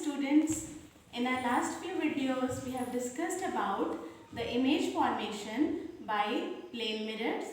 students. In our last few videos, we have discussed about the image formation by plane mirrors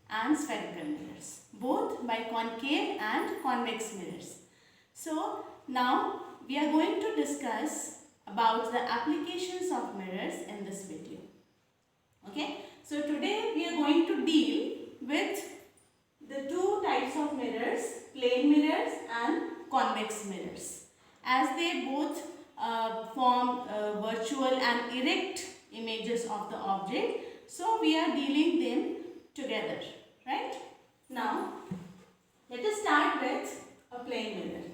and spherical mirrors, both by concave and convex mirrors. So now we are going to discuss about the applications of mirrors in this video. Okay, so today we are going to deal with the two types of mirrors, plane mirrors and convex mirrors, as they both form virtual and erect images of the object. So we are dealing them together, right? Now let us start with a plane mirror.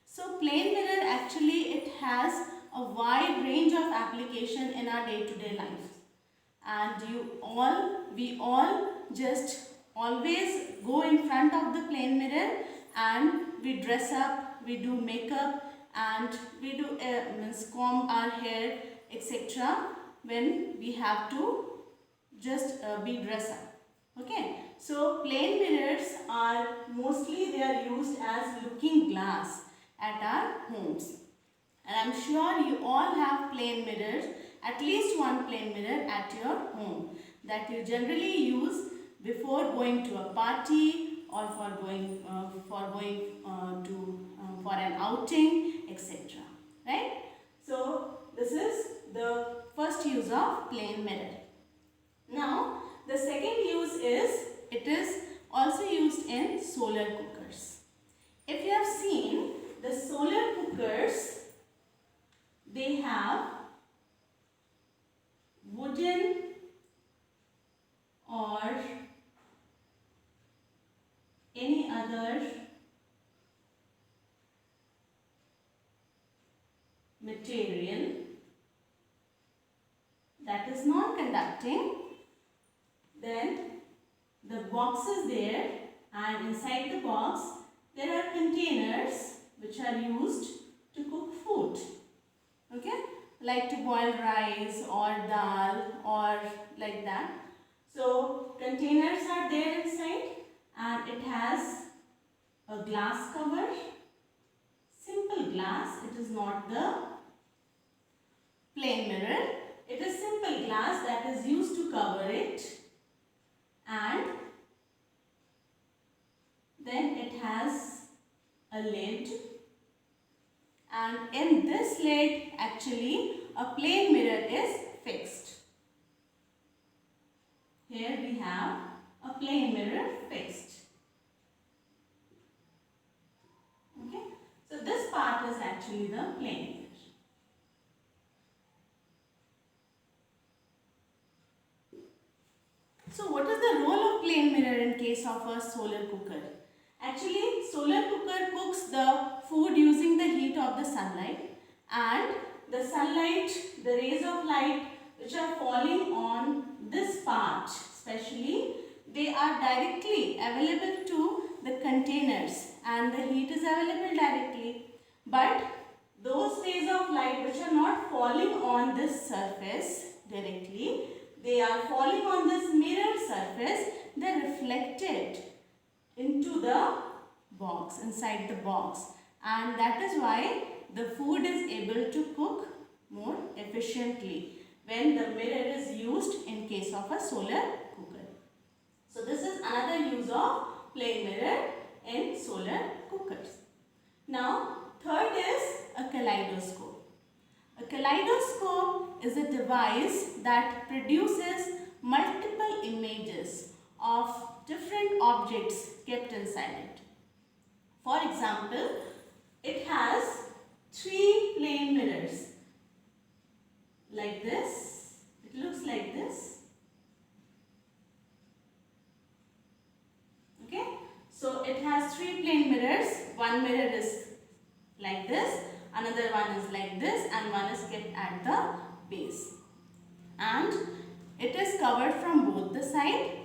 So plane mirror, actually it has a wide range of application in our day-to-day life, and we all just always go in front of the plane mirror and we dress up, we do makeup, and we do comb our hair, etc. when we have to just be dressed up. Okay, so plane mirrors are mostly they are used as looking glass at our homes, and I'm sure you all have plane mirrors, at least one plane mirror at your home that you generally use before going to a party or for going for an outing, etc. Right? So this is the first use of plane mirror. Now the second use is it is also used in solar cookers. If you have seen the solar cookers, they have wooden or any other material that is non-conducting. Then the box is there, and inside the box there are containers which are used to cook food. Okay, like to boil rice or dal or like that. So containers are there inside, and it has a glass cover, simple glass. It is not the plane mirror. It is simple glass that is used to cover it, and then it has a lid, and in this lid actually a plane mirror is fixed. Here we have a plane mirror fixed. Okay, so this part is actually the plane mirror. So what is the role of plane mirror in case of a solar cooker? Actually, solar cooker cooks the food using the heat of the sunlight, and the sunlight, the rays of light which are falling on this part especially, they are directly available to the containers and the heat is available directly. But those rays of light which are not falling on this surface directly, they are falling on this mirror surface, they are reflected into the box, inside the box, and that is why the food is able to cook more efficiently when the mirror is used in case of a solar cooker. So this is another use of plane mirror in solar cookers. Now third is a kaleidoscope. A kaleidoscope is a device that produces multiple images of different objects kept inside it. For example, it has 3 plane mirrors like this. It looks like this. Okay, so it has 3 plane mirrors. One mirror is like this, another one is like this, and one is kept at the base, and it is covered from both the side.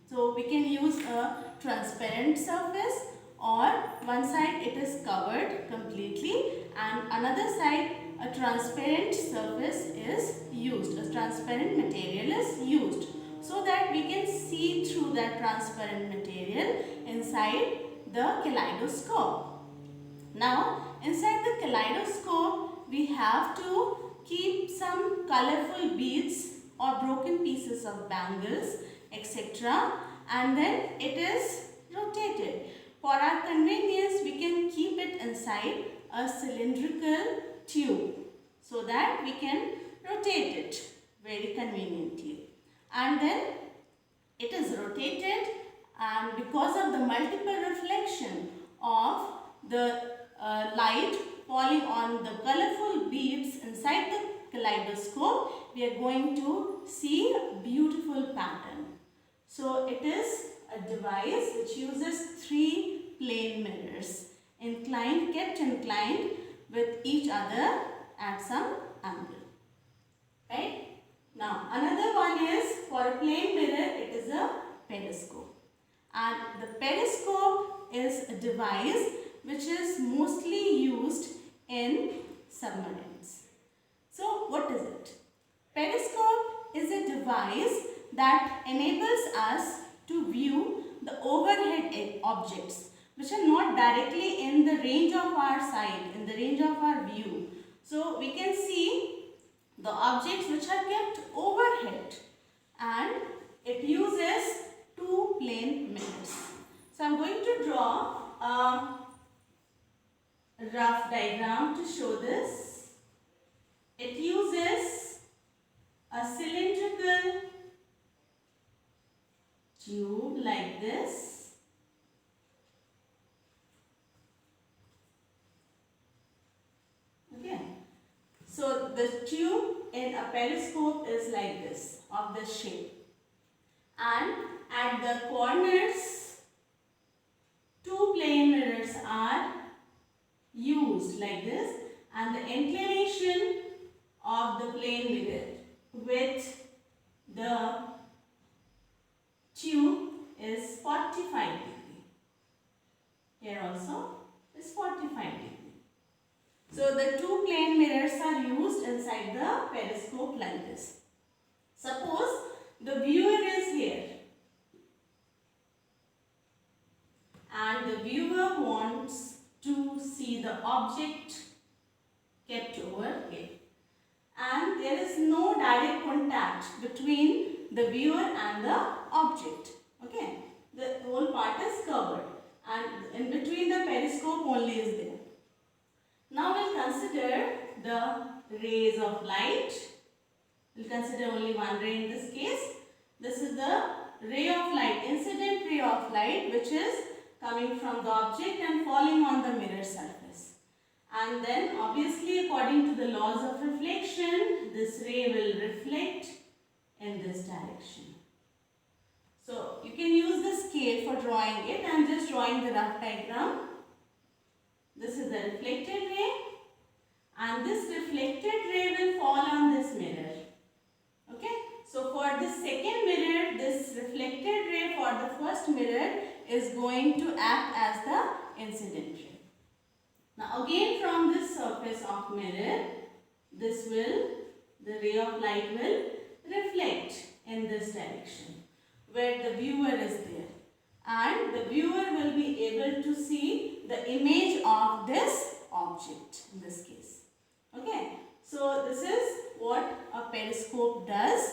So we can use a transparent surface, or one side it is covered completely and another side a transparent surface is used, a transparent material is used, so that we can see through that transparent material inside the kaleidoscope. Now inside the kaleidoscope we have to keep some colorful beads or broken pieces of bangles, etc. And then it is rotated. For our convenience, we can keep it inside a cylindrical tube so that we can rotate it very conveniently. And then it is rotated, and because of the multiple reflection of the light falling on the colorful beads inside the kaleidoscope, we are going to see a beautiful pattern. So it is a device which uses 3 plane mirrors kept inclined with each other at some angle. Right? Now another one is, for a plane mirror, it is a periscope. And the periscope is a device which is mostly used in submarines. So what is it? Periscope is a device that enables us to view the overhead objects which are not directly in the range of our sight, in the range of our view. So we can see the objects which are kept overhead, and it uses 2 plane mirrors. So I am going to draw a rough diagram to show this. It uses a cylindrical tube like this. Okay. So the tube in a periscope is like this, of this shape. And at the corners, 2 plane mirrors are used like this, and the inclination of the plane mirror with the tube is 45 degree. Here also is 45 degree. So the 2 plane mirrors are used inside the periscope like this. Suppose the viewer is here and the viewer wants to see the object kept over here, and there is no direct contact between the viewer and the object. Okay, the whole part is covered and in between the periscope only is there. Now we'll consider the rays of light. We'll consider only one ray in this case. This is the ray of light, incident ray of light, which is coming from the object and falling on the mirror surface. And then obviously, according to the laws of reflection, this ray will reflect in this direction. So you can use the scale for drawing it. I am just drawing the rough diagram. This is the reflected ray, and this reflected ray will fall on this mirror. Okay. So for this second mirror, this reflected ray for the first mirror is going to act as the incident ray. Now again, from this surface of mirror, the ray of light will reflect in this direction where the viewer is there, and the viewer will be able to see the image of this object in this case. Okay, so this is what a periscope does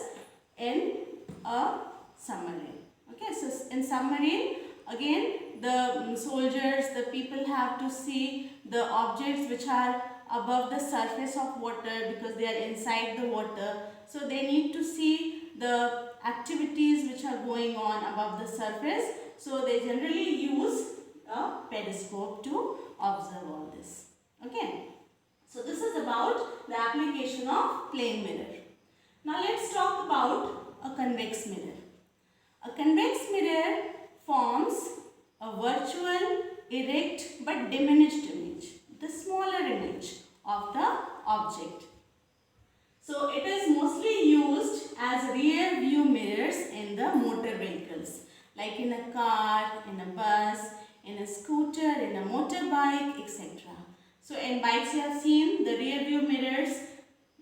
in a submarine. Okay, so in submarine, again, the soldiers, the people have to see the objects which are above the surface of water because they are inside the water. So they need to see the activities which are going on above the surface. So they generally use a periscope to observe all this. Okay. So this is about the application of plane mirror. Now let's talk about a convex mirror. A convex mirror forms a virtual, erect but diminished image, the smaller image of the object. So it is mostly used as rear view mirrors in the motor vehicles, like in a car, in a bus, in a scooter, in a motorbike, etc. So in bikes you have seen the rear view mirrors,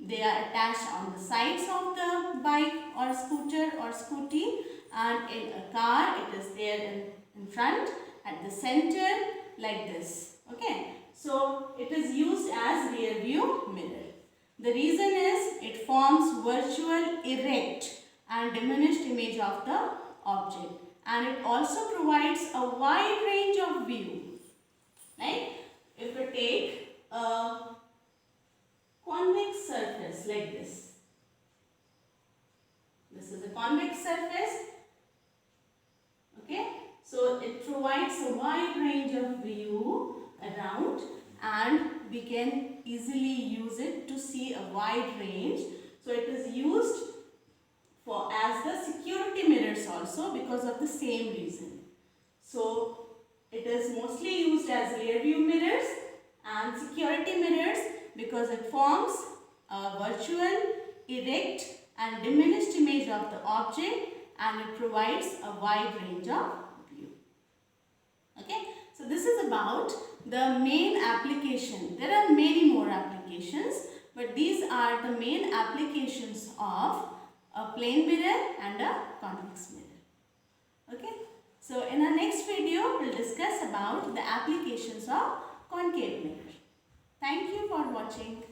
they are attached on the sides of the bike or scooter or scooty, and in a car it is there in front at the center like this. Okay. So it is used as rear view mirror. The reason is it forms virtual erect and diminished image of the object, and it also provides a wide range of view. Right? If we take a convex surface like this. This is a convex surface. Okay. So it provides a wide range of view around, and we can easily use it to see a wide range. So it is used for as the security mirrors also because of the same reason. So it is mostly used as rear view mirrors and security mirrors because it forms a virtual, erect and diminished image of the object, and it provides a wide range of view. Okay, so this is about the main application. There are many more applications, but these are the main applications of a plane mirror and a convex mirror. Okay, so in our next video, we'll discuss about the applications of concave mirror. Thank you for watching.